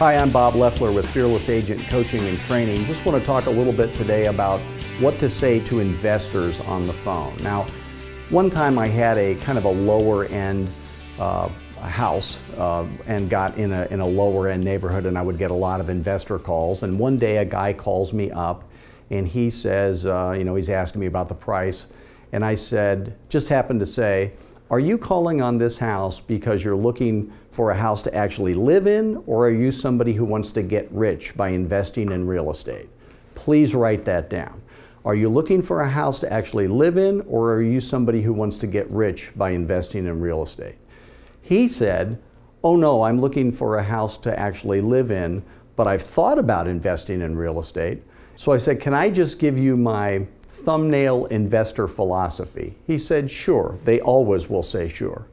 Hi, I'm Bob Loeffler with Fearless Agent Coaching and Training. Just want to talk a little bit today about what to say to investors on the phone. Now, one time I had a kind of a lower end house and got in a lower end neighborhood, and I would get a lot of investor calls. And one day a guy calls me up and he says, he's asking me about the price. And I said, just happened to say, are you calling on this house because you're looking for a house to actually live in, or are you somebody who wants to get rich by investing in real estate? Please write that down. Are you looking for a house to actually live in, or are you somebody who wants to get rich by investing in real estate? He said, oh no, I'm looking for a house to actually live in, but I've thought about investing in real estate. So I said, can I just give you my thumbnail investor philosophy? He said, sure. They always will say sure.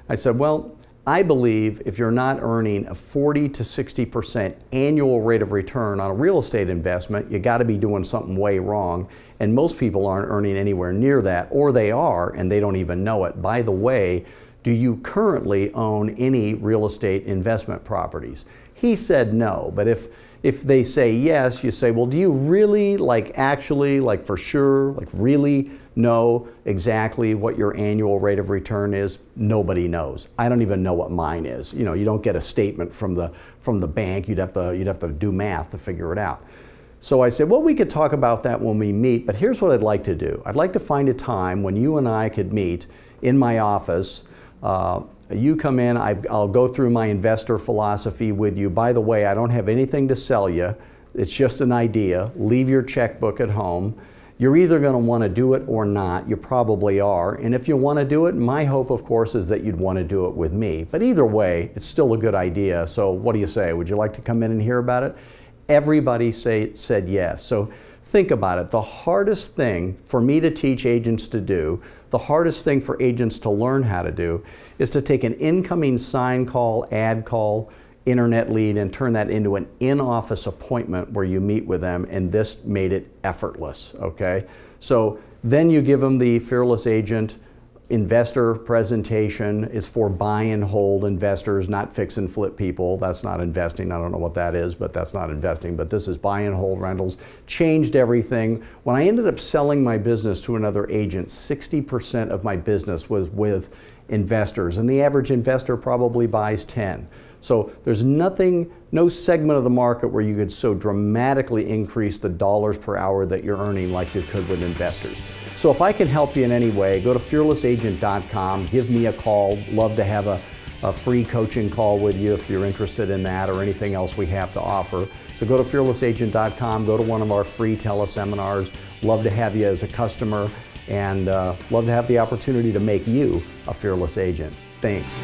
I said, well, I believe if you're not earning a 40 to 60% annual rate of return on a real estate investment, you got to be doing something way wrong. And most people aren't earning anywhere near that, or they are and they don't even know it. By the way, do you currently own any real estate investment properties? He said no, but if they say yes, you say, well, do you really, actually, for sure, really know exactly what your annual rate of return is? Nobody knows. I don't even know what mine is. You don't get a statement from the bank. You'd have to do math to figure it out. So I said, well, we could talk about that when we meet, but here's what I'd like to do. I'd like to find a time when you and I could meet in my office. You come in, I'll go through my investor philosophy with you. By the way, I don't have anything to sell you. It's just an idea. Leave your checkbook at home. You're either going to want to do it or not. You probably are. And if you want to do it, my hope, of course, is that you'd want to do it with me. But either way, it's still a good idea. So what do you say? Would you like to come in and hear about it? Everybody said yes. So think about it. The hardest thing for me to teach agents to do, the hardest thing for agents to learn how to do, is to take an incoming sign call, ad call, internet lead, and turn that into an in-office appointment where you meet with them, and this made it effortless, okay? So then you give them the Fearless Agent investor presentation. Is for buy and hold investors, not fix and flip people. That's not investing. I don't know what that is, but that's not investing. But this is buy and hold rentals. Changed everything. When I ended up selling my business to another agent, 60% of my business was with investors, and the average investor probably buys 10. So there's no segment of the market where you could so dramatically increase the dollars per hour that you're earning like you could with investors. So if I can help you in any way, go to fearlessagent.com, give me a call. Love to have a free coaching call with you if you're interested in that or anything else we have to offer. So go to fearlessagent.com, go to one of our free teleseminars. Love to have you as a customer, and love to have the opportunity to make you a fearless agent. Thanks.